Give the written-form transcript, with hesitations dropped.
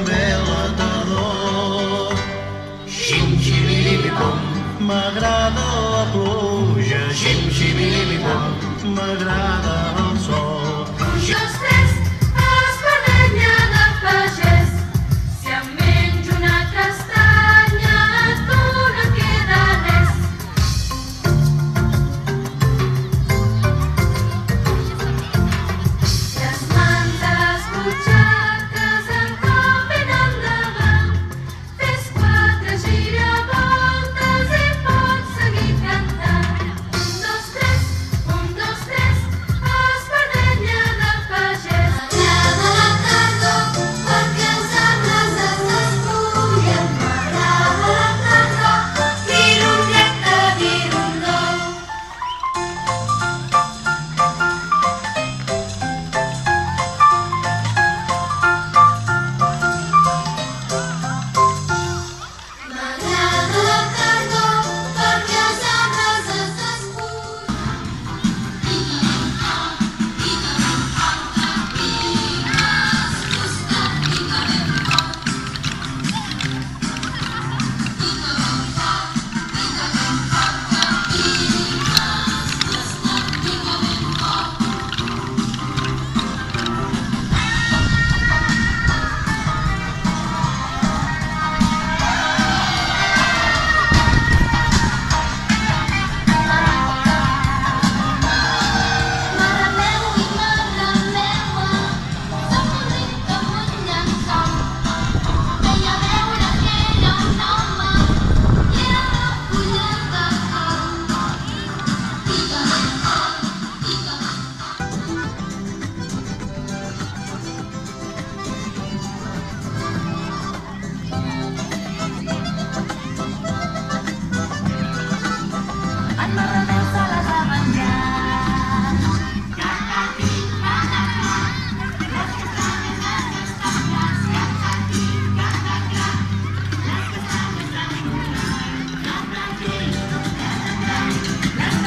ve la tardor. Xim-xibili-bim-bom, m'agrada la pluja. Xim-xibili-bim-bom, m'agrada el sol. Dos, tres, espardenya de pagès. Si em menjo una castanya, tu no et queda res. Les mans a les butxaques encopen endavant. Fes quatre giravoltes i pots seguir cantant. Un, dos, tres, espardenya de pagès. M'agrada la tardor perquè els arbres es despullen. M'agrada la tardor, virundeta, virundó. M'agrada la tardor perquè els arbres es despullen. M'arreleu i m'arreleua, som un ric com un llençol. Veia veure que era un home i era una fulla de col. En Maradeu se les ha menjat. Les